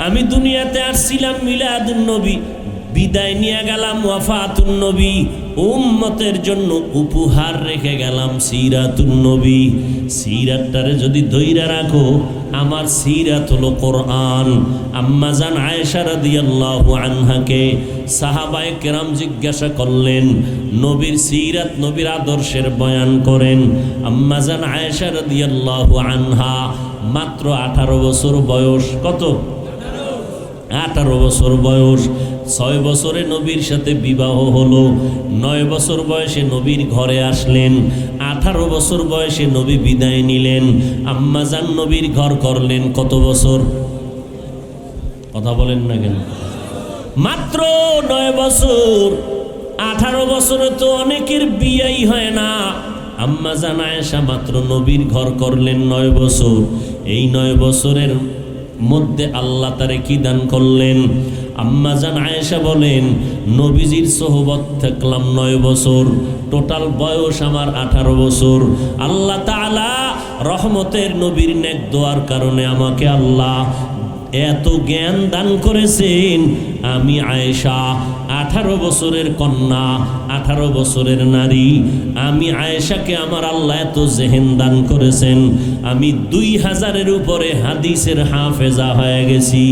আমি দুনিয়াতে আসছিলাম মিলাদুন নবী, বিদায় নিয়ে গেলাম ওয়াফাতুন নবী, উম্মতের জন্য উপহার রেখে গেলাম সিরাতুন নবী। সিরাতটারে যদি ধইরা রাখো, আমার সিরাত হলো কোরআন। আম্মা জান আয়েশা রাদিয়াল্লাহু আনহাকে সাহাবায়ে কেরাম জিজ্ঞাসা করলেন, নবীর সিরাত, নবীর আদর্শের বয়ান করেন। আম্মা জান আয়েশা রাদিয়াল্লাহু আনহা মাত্র 18 বছর বয়স। কত? 18 বছর বয়স। 6 বছরে নবীর সাথে বিবাহ হলো। 9 বছর বয়সে নবীর ঘরে আসলেন। 18 বছর বয়সে নবী বিদায় নিলেন। আম্মাজান নবীর ঘর করলেন কত বছর? কথা বলেন না কেন? মাত্র 9 বছর। 18 বছরে তো অনেকের বিয়েই হয় না। আম্মাজান আয়েশা মাত্র নবীর ঘর করলেন 9 বছর। এই 9 বছরের মধ্যে আল্লাহ তারে কি দান করলেন? আম্মাজান আয়েশা বলেন, নবীজির সোহবত থাকলাম 9 বছর, টোটাল বয়স আমার 18 বছর। আল্লাহ তাআলা রহমতের নবীর নেক দোয়ার কারণে আমাকে আল্লাহ এত জ্ঞান দান করেছেন। আমি আয়েশা 18 বছরের কন্যা, 18 বছরের নারী। আমি আয়েশাকে আমার আল্লাহ এত জেহেন দান করেছেন, আমি 2000-এর উপরে হাদিসের হাফেজা হয়ে গেছি।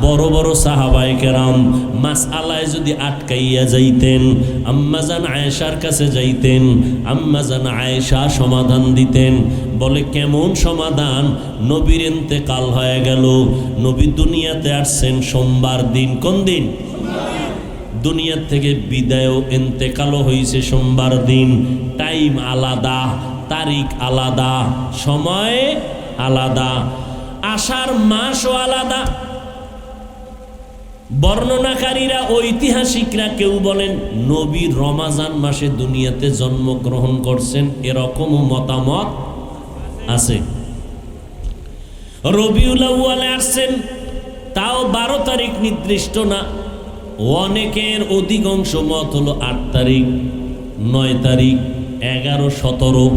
বড় বড় সাহাবায়ে কেরাম মাসআলায় যদি আটকাইয়া যাইতেন, আম্মাজান আয়েশার কাছে যাইতেন, আম্মাজান আয়েশা সমাধান দিতেন। বলে কেমন সমাধান? নবীর ইন্তেকাল হয়ে গেল, নবী দুনিয়াতে আসছেন সোমবার দিন। কোন দিন? দুনিয়া থেকে বিদায়ও ইন্তেকালও হয়েছে সোমবার দিন। টাইম আলাদা, তারিখ আলাদা, সময় আলাদা, আষাঢ় মাসও আলাদা। বর্ণনাকারীরা, ঐতিহাসিকরা কেউ বলেন নবী রমাজান মাসে দুনিয়াতে জন্মগ্রহণ করছেন, এরকমও মতামত আছে। রবিউল আউয়ালে আসছেন, তাও 12 তারিখ নির্দিষ্ট না। অনেকের অধিকাংশ মত হলো 8 তারিখ, 9 তারিখ, 11, 17।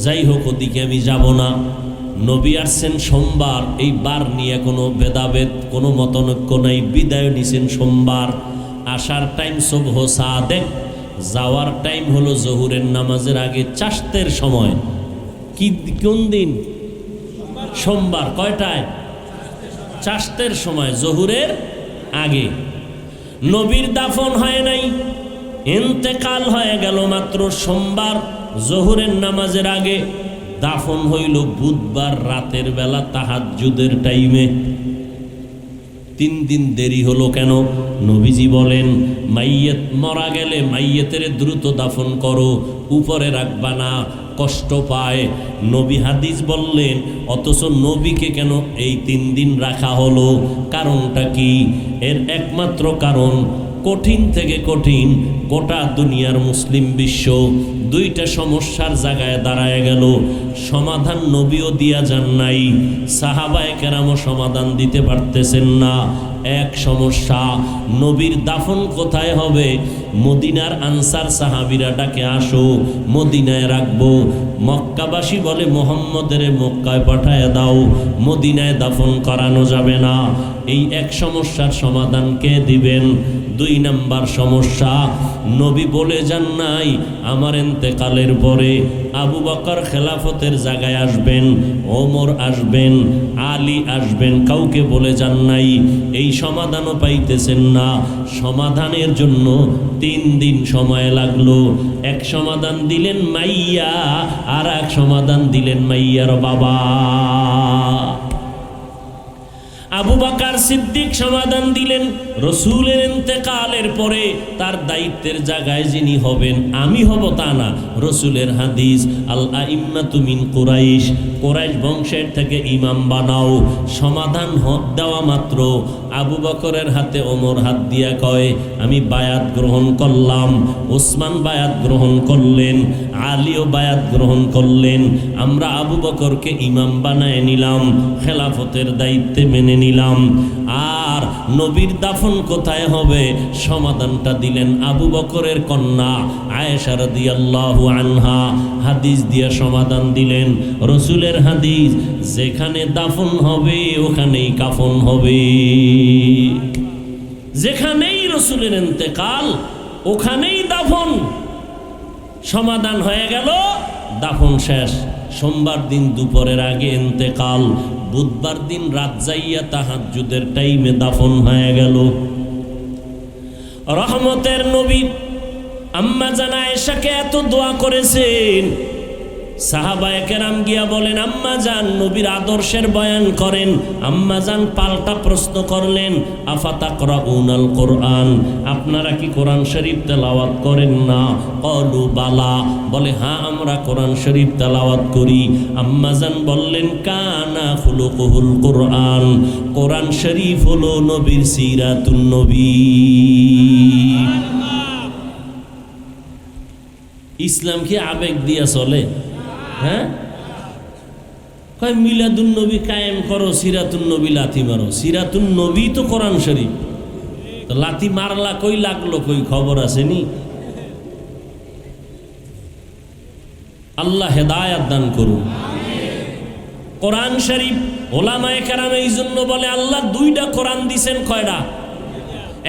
যাই হোক, ওদিকে আমি যাব না। নবী আসছেন সোমবার, এই বার নিয়ে কোনো ভেদাভেদ, কোনো মতনৈক্য নাই। বিদায় নিছেন সোমবার। আসার টাইম সুবহ সাদেক, যাওয়ার টাইম হলো জহুরের নামাজের আগে চাষতের সময়। কি কোন দিন? সোমবার। কয়টায়? চাষতের সময়, জহুরের আগে। নবীর দাফন হয় নাই, ইন্তেকাল হয়ে গেল মাত্র সোমবার জহুরের নামাজের আগে। দাফন হইল বুধবার রাতের বেলা তাহাজ্জুদের টাইমে। 3 দিন দেরি হলো কেন? নবীজি বলেন, মাইয়ত মারা গেলে মাইয়তের দ্রুত দাফন করো, উপরে রাখবা না, কষ্ট পায়। নবী হাদিস বললেন, অথচ নবীকে কেন এই 3 দিন রাখা হলো? কারণটা কি? এর একমাত্র কারণ, কঠিন থেকে কঠিন গোটা দুনিয়ার মুসলিম বিশ্ব 2টা সমস্যার জায়গায় দাঁড়ায় গেল। সমাধান নবীও দিয়া যান নাই, সাহাবায়ে কেরামও সমাধান দিতে পারতেছেন না। এক সমস্যা, নবীর দাফন কোথায় হবে? মদিনার আনসার সাহাবীরা ডাকে, আসো মদিনায় রাখবো। মক্কাবাসী বলে, মুহাম্মদের মক্কায় পাঠায় দাও, মদিনায় দাফন করানো যাবে না। এই এক সমস্যার সমাধান কে দিবেন? 2 নাম্বার সমস্যা, নবী বলে যান নাই আমার ইন্তেকালের পরে আবু বকর খেলাফতের জায়গায় আসবেন, ওমর আসবেন, আলী আসবেন, কাউকে বলে যান নাই। এই সমাধানও পাইতেছেন না। সমাধানের জন্য 3 দিন সময় লাগলো। এক সমাধান দিলেন মাইয়া, আর এক সমাধান দিলেন মাইয়ার বাবা। আবু বকর সিদ্দিক সমাধান দিলেন, রসুলের ইন্তেকালের পরে তার দায়িত্বের জায়গায় যিনি হবেন আমি হব তা না। রসুলের হাদিস, আল আইম্মাতু মিন কুরাইশ, কুরাইশ বংশের থেকে ইমাম বানাও। সমাধান দেওয়া মাত্র আবু বকরের হাতে ওমর হাত দিয়া কয়, আমি বায়াত গ্রহণ করলাম। ওসমান বায়াত গ্রহণ করলেন, আলীও বায়াত গ্রহণ করলেন। আমরা আবু বকরকে ইমাম বানায় নিলাম, খেলাফতের দায়িত্বে মেনে নিলাম। আর নবীর দাফন কোথায় হবে সমাধানটা দিলেন আবু বকরের কন্যা আয়েশা রাদিয়াল্লাহু আনহা, হাদিস দিয়ে সমাধান দিলেন। রসুলের হাদিস, যেখানে দাফন হবে ওখানেই কাফন হবে। যেখানেই রসুলের ইন্তেকাল ওখানেই দাফন। সমাধান হয়ে গেল, দাফন শেষ। সোমবার দিন দুপুরের আগে ইন্তেকাল, বুধবার দিন রাত যাইয়া তাহাজ্জুদের টাইমে দাফন হয়ে গেল। রহমতের নবী আম্মা জান আয়েশাকে এত দোয়া করেছেন, সাহাবায়ে কেরাম গিয়া বলেন আম্মা জান নবীর আদর্শের বয়ান করেন। আম্মা জান পাল্টা প্রশ্ন করলেন, আফাতাকরাউনাল কোরআন, আপনারা কি কোরআন শরীফ তেলাওয়াত করেন না? ক্বালু বালা, বলে হ্যাঁ আমরা কোরআন শরীফ তেলাওয়াত করি। আম্মা জান বললেন কানা খুলুকুহুল কোরআন, কোরআন শরীফ হলো নবীর সিরাতুন নবী। ইসলাম কি আবেগ দিয়া চলে? হ্যাঁ, কয় মিলাদুন নবী কায়েম করো, সিরাতুন নবী লাথি মারো। সিরাতুন নবী তো কোরআন শরীফ, তো লাথি মারলা কই, লাগলো কই, খবর আসেনি? আল্লাহ হেদায়াত দান করুন। কোরআন শরীফ ওলামায়ে কেরাম এই জন্য বলে আল্লাহ দুইটা কোরআন দিছেন। কয়টা?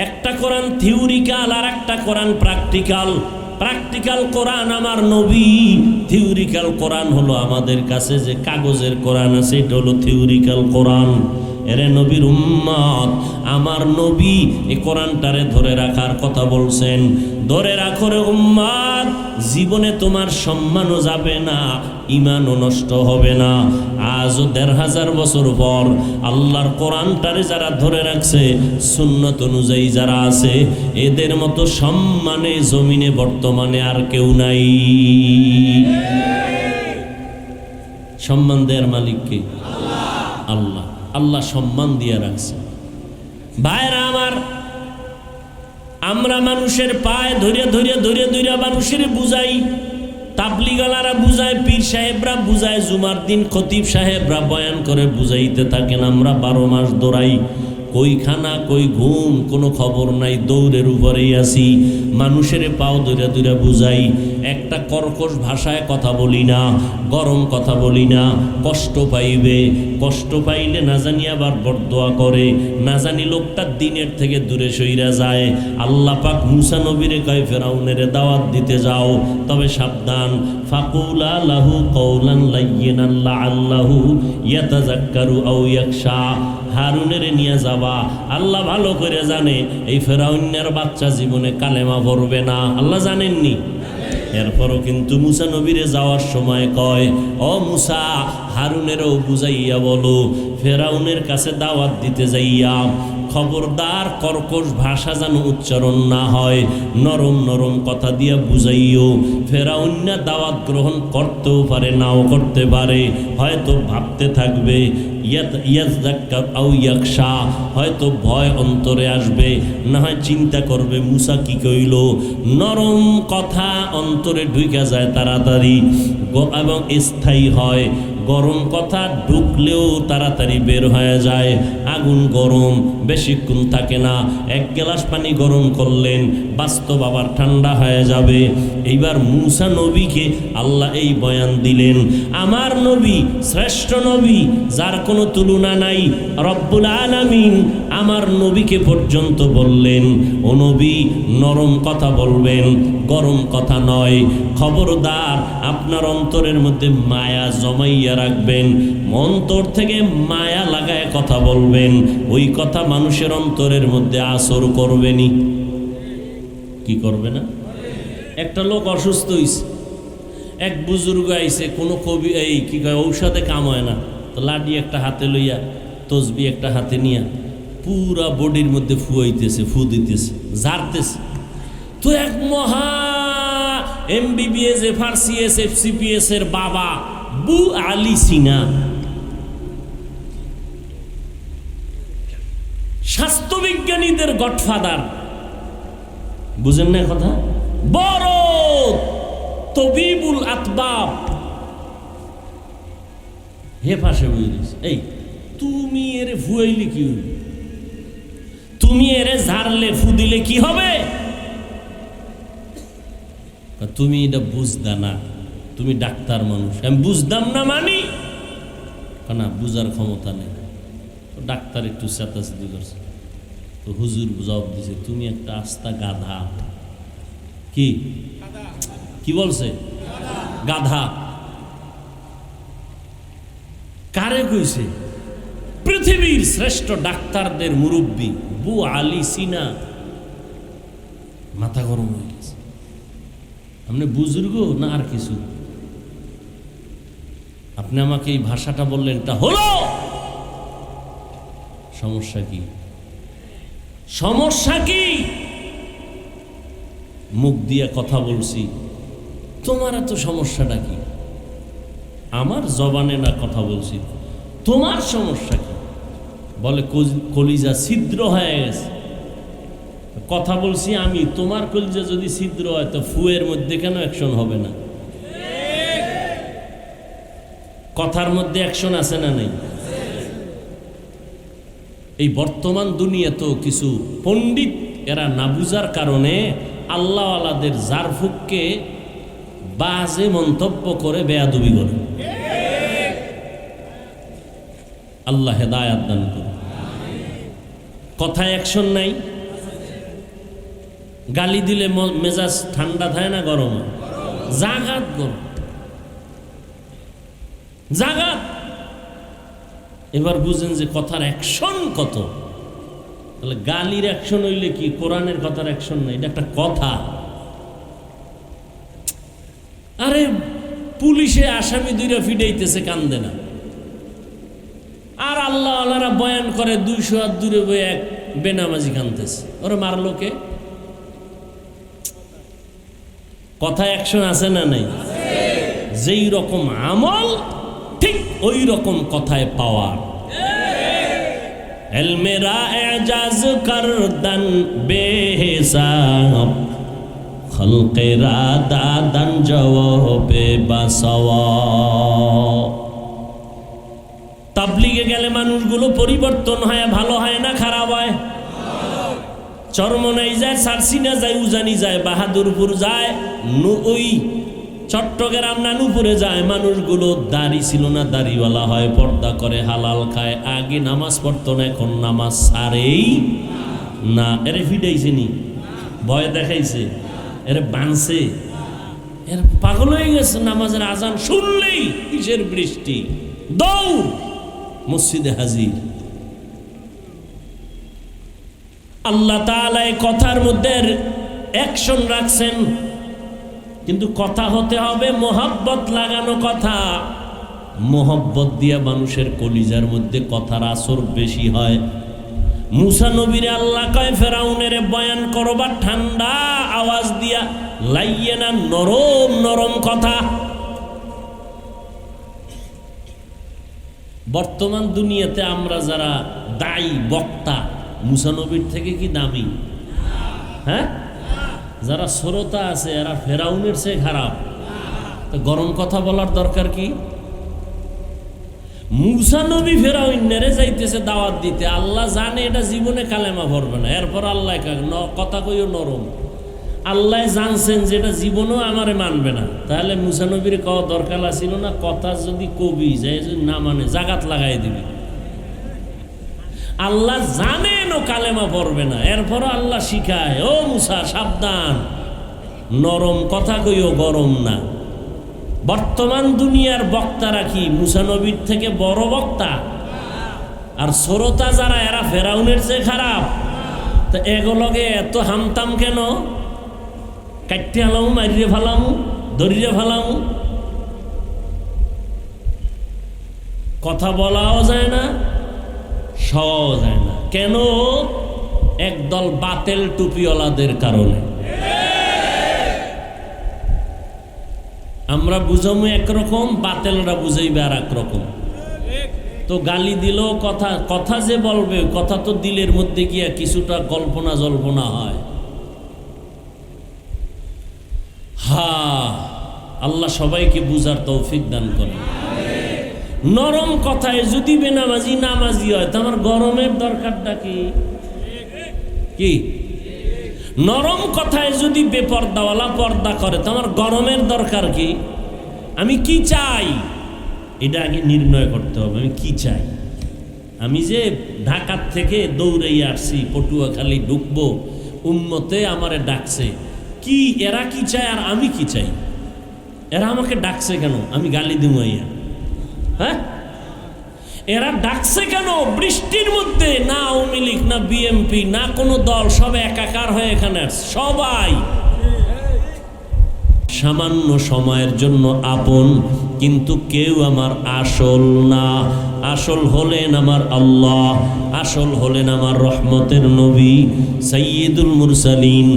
একটা কোরআন থিওরিক্যাল আর একটা কোরআন প্র্যাকটিক্যাল। প্র্যাকটিক্যাল কোরআন আমার নবী, থিওরিক্যাল কোরআন হলো আমাদের কাছে যে কাগজের কোরআন আছে, এটা হলো থিওরিক্যাল কোরআন। এরে নবীর উম্মত, আমার নবী এই কোরআনটারে ধরে রাখার কথা বলছেন। ধরে রাখো রে উম্মত, জীবনে তোমার সম্মানও যাবে না, ঈমানও নষ্ট হবে না। আজও ১৫০০ বছর পর আল্লাহর কোরআনটারে যারা ধরে রাখছে, সুন্নত অনুযায়ী যারা আছে, এদের মতো সম্মানে জমিনে বর্তমানে আর কেউ নাই। সম্মান দেওয়ার মালিক কে? আল্লাহ। আল্লাহ সম্মান দিয়ে রাখছে। ভাইরা আমার, আমরা মানুষের পায়ে ধরে ধরে ধরে ধরে মানুষের বুঝাই, তাবলিগালারা বুঝায়, পীর সাহেবরা বুঝায়, জুমার দিন খতিব সাহেবরা বয়ান করে বুঝাইতে থাকেন। আমরা 12 মাস দৌড়াই, কই খানা কই ঘুম কোনো খবর নাই, দৌড়ের উপরেই আছি। মানুষের পাও ধরে ধরে বুঝাই, একটা কর্কশ ভাষায় কথা বলি না, গরম কথা বলি না। কষ্ট পাইবে, কষ্ট পাইলে না জানি আবার বরদোয়া করে, না জানি লোকটা দিনের থেকে দূরে সইরা যায়। আল্লাহ পাক মুসা নবীরে কয় ফেরাউনের দাওয়াত দিতে যাও, তবে সাবধান, ফাকুলা লাহু কওলান লাইয়িনান লাআল্লাহু ইয়াতাযাক্কারু আও ইয়াখশা। হারুনের নিয়ে যাবা, আল্লাহ ভালো করে জানে এই ফেরাউনের বাচ্চা জীবনে কালেমা পড়বে না, আল্লাহ জানেননি। এরপরও কিন্তু মুসা নবীরে যাওয়ার সময় কয়, ও মুসা, হারুনেরও বুঝাইয়া বলো, ফেরাউনের কাছে দাওয়াত দিতে যাইয়া খবরদার কর্কশ ভাষা যেন উচ্চারণ না হয়, নরম নরম কথা দিয়া বুঝাইও। ফেরাউন্না দাওয়াত গ্রহণ করতেও পারে, নাও করতে পারে, হয়তো ভাবতে থাকবে, ইয়াযাক্কার আও ইয়াখশা, হয়তো ভয় অন্তরে আসবে, না হয় চিন্তা করবে মুসা কি কইল। নরম কথা অন্তরে ঢুকে যায় তাড়াতাড়ি এবং স্থায়ী হয়। গরম কথা ঢুকলেও তাড়াতাড়ি বের হয়ে যায়। আগুন গরম বেশিক্ষণ থাকে না, এক গ্লাস পানি গরম করলেন বাস্তব আবার ঠান্ডা হয়ে যাবে। এইবার মুসা নবীকে আল্লাহ এই বয়ান দিলেন, আমার নবী শ্রেষ্ঠ নবী, যার কোনো তুলনা নাই। রব্বুল আলামিন আমার নবীকে পর্যন্ত বললেন, ও নবী নরম কথা বলবেন, গরম কথা নয়। খবরদার আপনার অন্তরের মধ্যে মায়া জমাইয়া রাখবেন, অন্তর থেকে মায়া লাগায় কথা বলবেন। ওই কথা মানুষের অন্তরের মধ্যে আসর করবেনি। কি করবে না? একটা লোক অসুস্থ হইছে, এক বুজুর্গ আইছে, কোনো কবি এই কি কয় ঔষধে কাম হয় না, তো লাঠি একটা হাতে লইয়া, তসবি একটা হাতে নিয়া পুরা বডির মধ্যে ফুয়াইতেছে, ফু দিতেছে, ঝাড়তেছে। তো এক মহা MBBS FRCS FCPS এর বাবা বু আলী সিনা, স্বাস্থ্যবিজ্ঞানীদের গডফাদার, বুঝেন না কথা, বড় তবিবুল আতবাব, হে পাশে বুঝিস, এই তুমি এর ফুয়াইলে কি হইল? তুমি এরে ঝাড়লে ফু দিলে কি হবে? তুমি এটা বুঝদা না, তুমি ডাক্তার মানুষ। আমি বুঝদাম না মানি না, বুঝার ক্ষমতা নেই। ডাক্তার একটু চেতাচেতি করছে, তো হুজুর জবাব দিছে, তুমি একটা আস্তা গাধা। কি কি বলছে? গাধা। কারে কইছে? পৃথিবীর শ্রেষ্ঠ ডাক্তারদের মুরব্বী বু আলী সিনা। মাথা গরম হয়ে গেছে। আপনি বুজুর্গ না আর কিছু? আপনি আমাকে এই ভাষাটা বললেন, এটা হলো সমস্যা কি? সমস্যা কি? মুখ দিয়ে কথা বলছি, তোমার এত সমস্যাটা কি? আমার জবানে না কথা বলছি, তোমার সমস্যা কি? বলে কলিজা ছিদ্র হয়ে গেছে। কথা বলছি আমি, তোমার কলিজা যদি ছিদ্র হয় তো ফুয়ের মধ্যে কেন অ্যাকশন হবে না? কথার মধ্যে অ্যাকশন আছে না নেই? এই বর্তমান দুনিয়া তো কিছু পণ্ডিত এরা না বুঝার কারণে আল্লাহ আলাদের জারফুককে বাজে মন্তব্য করে বেয়াদবি করে। আল্লাহ হেদায়াত দান করুন। কথায় অ্যাকশন নাই। গালি দিলে মেজাজ ঠান্ডা থাকে না গরম? জাগাত গরম, জাগাত। এবার বুঝেন যে কথার অ্যাকশন কত। তাহলে গালির অ্যাকশন হইলে কি কোরআনের কথার অ্যাকশন নাই? এটা একটা কথা। আরে পুলিশে আসামি দুইটা ফিডাইতেছে, কান্দে না। আর আল্লাহ আল্লাহরা বয়ান করে 200 হাত দূরে বয়ে এক বেনামাজি কানতেছে, ওরা মারলো কে? কথায় অ্যাকশন আছে না নাই? যেই রকম আমল ঠিক ওই রকম কথায় পাওয়ার। এলমেরা এজাজ করদান বেহিসাব, খলকেরা দাদান জওয়াবে বাসাওয়া। তাবলিগে গেলে মানুষগুলো পরিবর্তন হয়, ভালো হয় না খারাপ হয়? চরমনাই যায়, সারসিনা যায়, উজানি যায়, বাহাদুরপুর যায়, ওই চট্টগ্রাম নানুপুরে যায়। মানুষগুলো দাড়ি ছিল না, দাড়িওয়ালা হয়, পর্দা করে, হালাল খায়। আগে নামাজ পড়তো না, এখন নামাজ সারেই না। এরে ফিটাইছে নি, ভয় দেখাইছে, এরে বাঁধছে, এর পাগল হয়ে গেছে। নামাজের আজান শুনলেই কিসের বৃষ্টি, দৌড় মসজিদে হাজির। আল্লাহ তাআলা এই কথার মধ্যে অ্যাকশন রাখছেন, কিন্তু কথা হতে হবে মোহাব্বত লাগানো কথা। মোহাব্বত দিয়া মানুষের কলিজার মধ্যে কথার আসর বেশি হয়। মুসা নবীরে আল্লাহ কয় ফেরাউনের বয়ান করবার ঠান্ডা আওয়াজ দিয়া, লাইয়ে না নরম নরম কথা। বর্তমান দুনিয়াতে আমরা যারা দায়ী বক্তা, মুসা নবীর থেকে কি দামি? হ্যাঁ, যারা শ্রোতা আছে এরা ফেরাউনের চেয়ে খারাপ। তো গরম কথা বলার দরকার কি? মুসা নবী ফেরাউনেরে যাইতেছে দাওয়াত দিতে, আল্লাহ জানে এটা জীবনে কালেমা ভরবে না। এরপর আল্লাহ কথা কইও নরম। আল্লাহ জানছেন যে এটা জীবনেও আমারে মানবে না, তাহলে মুসা নবীর কওয়া দরকার ছিল না? কথা যদি কবি যায়, যদি না মানে জাগাত লাগাই দিবি। আল্লাহ জানেন ও কালেমা পড়বে না, এরপর আল্লাহ শিখায়, ও মুসা সাবধান, নরম কথা কইও, গরম না। বর্তমান দুনিয়ার বক্তারা কি মুসা নবীর থেকে বড় বক্তা? আর শ্রোতা যারা এরা ফেরাউনের চেয়ে খারাপ। তো এগুলোকে এত হামতাম কেন? কাটতে হালামু, মারিয়ে ফেলামু, ধরিয়ে ফেলামু, কথা বলাও যায় না, সওয়াও যায় না। কেন? একদল বাতেল টুপিওয়ালাদের কারণে। আমরা বুঝামু একরকম, বাতেলরা বুঝাইবে আর একরকম। তো গালি দিল, কথা কথা যে বলবে, কথা তো দিলের মধ্যে গিয়া কিছুটা কল্পনা জল্পনা হয়। হ্যাঁ, আল্লাহ সবাইকে বুঝার তৌফিক দান করেন। নরম কথায় যদি বেনামাজি নামাজি হয়, তো আমার গরমের দরকারটা কি? কি নরম কথায় যদি বেপর্দাওয়ালা পর্দা করে, তো আমার গরমের দরকার কি? আমি কি চাই এটা আগে নির্ণয় করতে হবে। আমি কি চাই? আমি যে ঢাকার থেকে দৌড়ে আসছি, পটুয়াখালী ঢুকবো, উম্মতে আমারে ডাকছে, কি এরা কি চায় আর আমি কি চাই? এরা আমাকে ডাকছে কেন? আমি গালি দিব ইয়া? হ্যাঁ, এরা ডাকছে কেন বৃষ্টির মধ্যে? না আওয়ামী লীগ, না বিএমপি, না কোনো দল, সব একাকার হয়ে এখানে সবাই সামান্য সময়ের জন্য আপন, কিন্তু কেউ আমার আসল না। আসল হলেন আমার আল্লাহ, আসল হলেন আমার রহমতের নবী সাইয়্যিদুল মুরসালিন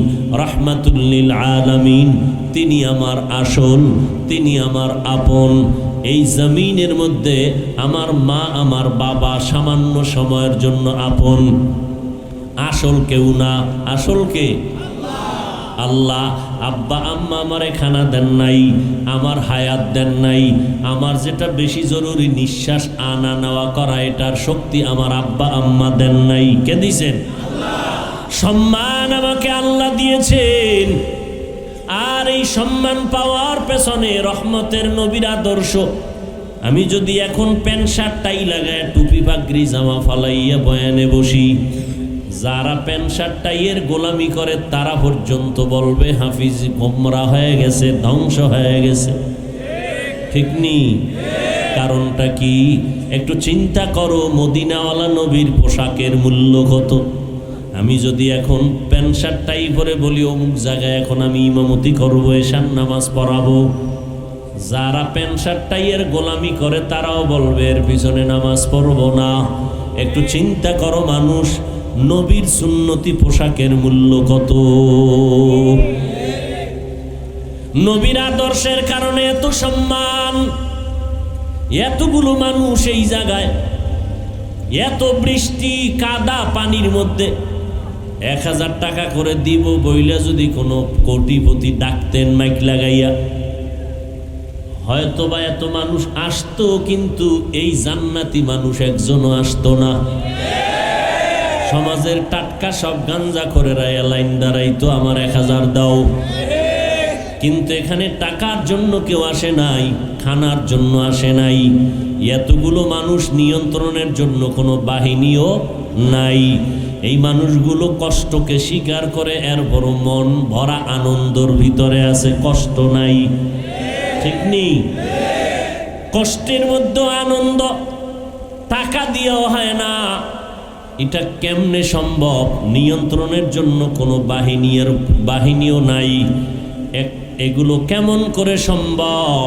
রাহমাতুল লিল আলামিন। তিনি আমার আসল, তিনি আমার আপন। এই জমিনের মধ্যে আমার মা, আমার বাবা সামান্য সময়ের জন্য আপন, আসল কেউ না। আসল কে? আল্লাহ। আব্বা আম্মা আমারে খানা দেন নাই, আমার হায়াত দেন নাই, আমার যেটা বেশি জরুরি নিঃশ্বাস আনা নেওয়া করা, এটার শক্তি আমার আব্বা আম্মা দেন নাই। কে দিয়েছেন? সম্মান আমাকে আল্লাহ দিয়েছেন। আর এই সম্মান পাওয়ার পেছনে রহমতের নবীর আদর্শ। আমি যদি এখন প্যান্ট শার্ট টাই লাগায়, টুপি পাগড়ি জামা ফালাইয়া বয়ানে বসি, যারা প্যান্ট শার্ট টাইয়ের গোলামি করে তারা পর্যন্ত বলবে হাফিজ গোমরা হয়ে গেছে, ধ্বংস হয়ে গেছে। ঠিক নি? কারণটা কি? একটু চিন্তা করো, মদিনাওয়ালা নবীর পোশাকের মূল্য কত? আমি যদি এখন প্যান্ট শার্ট টাই পরে বলি অমুক জায়গায় এখন আমি ইমামতি করবো, এশার নামাজ পড়াবো, যারা প্যান্ট শার্ট টাইয়ের গোলামি করে তারাও বলবে এর পিছনে নামাজ পড়বো না। একটু চিন্তা করো মানুষ, নবীর সুন্নতি পোশাকের মূল্য কত? নবীর আদর্শের কারণে এত সম্মান, এতগুলো মানুষ এই জায়গায়, এত বৃষ্টি কাদা পানির মধ্যে 1000 টাকা করে দিব বইলা যদি কোনো কোটিপতি ডাকতেন মাইক লাগাইয়া, হয়তো বা এত মানুষ আসতো, কিন্তু এই জান্নাতি মানুষ একজনও আসতো না। সমাজের টাটকা সব গাঞ্জা করে লাইন দাঁড়াইতো, আমার 1000 দাও। কিন্তু এখানে টাকার জন্য কেউ আসে নাই, খানার জন্য আসে নাই। এতগুলো মানুষ নিয়ন্ত্রণের জন্য কোনো বাহিনীও নাই। এই মানুষগুলো কষ্টকে স্বীকার করে, এরপর মন ভরা আনন্দর ভিতরে আছে, কষ্ট নাই। ঠিক নেই? কষ্টের মধ্যে আনন্দ টাকা দিয়েও হয় না। এটা কেমনে সম্ভব? নিয়ন্ত্রণের জন্য কোনো বাহিনীও নাই। এগুলো কেমন করে সম্ভব?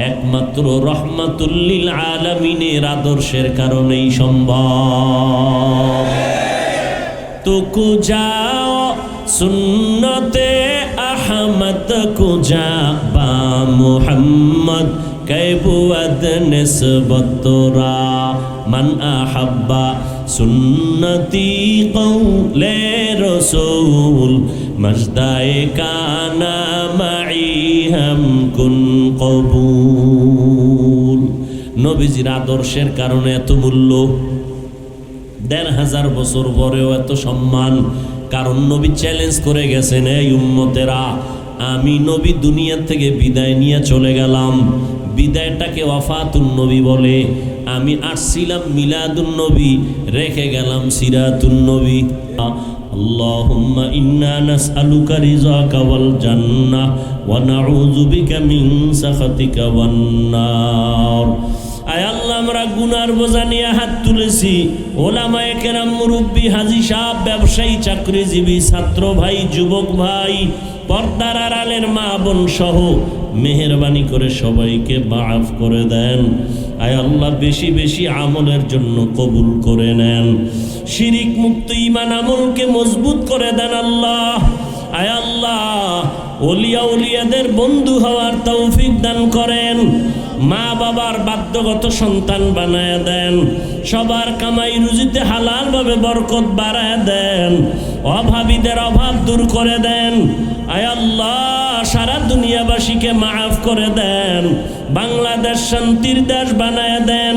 একমাত্র রহমাতুল লিল আলামিনের আদর্শের কারণেই সম্ভব। তুকু যাও সুন্নতে আহমদ কুজা বা মুহাম্মদ कैबुअद निस्बतरा मन अहब्बा सुन्नती कौले रसूल मजदाए काना माई हम कुन कबूल। নবীজির আদর্শের কারণে এত মূল্য, 1500 বছর পরেও এত সম্মান। কারণ নবী চ্যালেঞ্জ করে গেছেন, এই উম্মতেরা, আমি নবী দুনিয়া থেকে বিদায় নিয়ে চলে গেলাম। বিদায়টাকে ওয়াফাতুন নবী বলে। আমি আসছিলাম মিলাদুন নবী, রেখে গেলাম সিরাতুন নবী। আল্লাহুম্মা ইন্না নাসআলুকা রিযাকা ওয়াল জান্নাহ ওয়া নাউযু বিকা মিন সাখাতিকা ওয়ান নার। আয় আল্লাহ, আমরা গুনার বোঝা নিয়ে হাত তুলেছি। ওলামায়ে কেরাম, মুরব্বী, হাজী সাহেব, ব্যবসায়ী, চাকরিজীবী, ছাত্র ভাই, যুবক ভাই, পর্দার আড়ালের মা বোন সহ মেহেরবানি করে সবাইকে মাফ করে দেন। আয় আল্লাহ, বেশি বেশি আমলের জন্য কবুল করে নেন। শিরিক মুক্ত ঈমান আমলকে মজবুত করে দেন আল্লাহ। আয় আল্লাহ, ওলিয়া উলিয়াদের বন্ধু হওয়ার তৌফিক দান করেন। মা বাবার বাধ্যগত সন্তান বানায় দেন। সবার কামাই রুজিতে হালাল ভাবে বরকত বাড়ায় দেন। অভাবীদের অভাব দূর করে দেন। আয় আল্লাহ, সারা দুনিয়াবাসীকে মাফ করে দেন। বাংলাদেশ শান্তির দেশ বানায় দেন।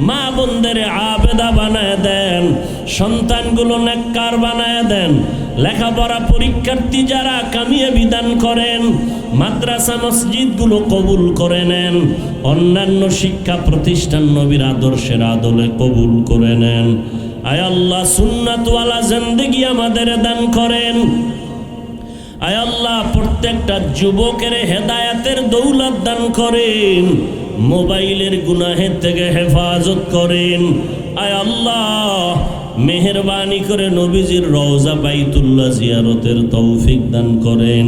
মা বোনদের আবেদা বানায় দেন। সন্তানগুলো নেককার বানায় দেন। লেখাপড়া পরীক্ষার্থী যারা কামিয়াবি দান করেন। মাদ্রাসা মসজিদগুলো কবুল করে নেন। অন্যান্য শিক্ষা প্রতিষ্ঠান নবীর আদর্শের আদলে কবুল করে নেন। আয় আল্লাহ, সুন্নাতওয়ালা জিন্দেগি আমাদের দান করেন। আয় আল্লাহ, প্রত্যেকটা যুবকের হেদায়েতের দৌলত দান করেন। মোবাইলের গুনাহের থেকে হেফাজত করেন। আয় আল্লাহ, মেহেরবানি করে নবীজির রওজা বাইতুল্লাহ জিয়ারতের তৌফিক দান করেন।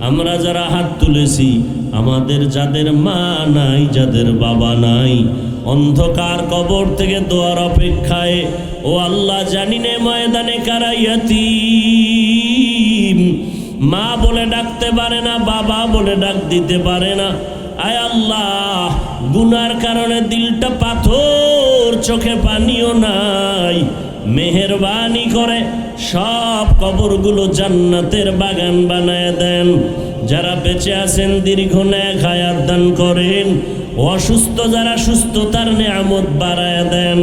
আমরা যারা হাত তুলেছি, আমাদের যাদের মা নাই, যাদের বাবা নাই, অন্ধকার কবর থেকে দোয়ার অপেক্ষায়, ও আল্লাহ, জানি না ময়দানে কারা ইয়াতীম, মা বলে ডাকতে পারে না, বাবা বলে ডাক দিতে পারে না। আয় আল্লাহ, গুনার কারণে দিলটা পাথর, চোখে পানিও নাই। মেহেরবানি করে সব কবরগুলো জান্নাতের বাগান বানায় দেন। যারা বেঁচে আছেন দীর্ঘ নেক হায়াত দান করেন। অসুস্থ যারা সুস্থতার নিয়ামত বাড়ায় দেন।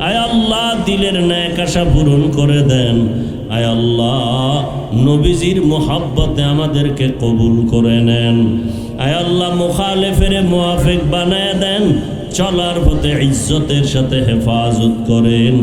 আয় আল্লাহ, দিলের নেক আশা পূরণ করে দেন। আয় আল্লাহ, নবীজির মোহাব্বতে আমাদেরকে কবুল করে নেন। আয় আল্লাহ, মুখালেফের মুআফিক বানায় দেন। চলার পথে ইজ্জতের সাথে হেফাজত করেন।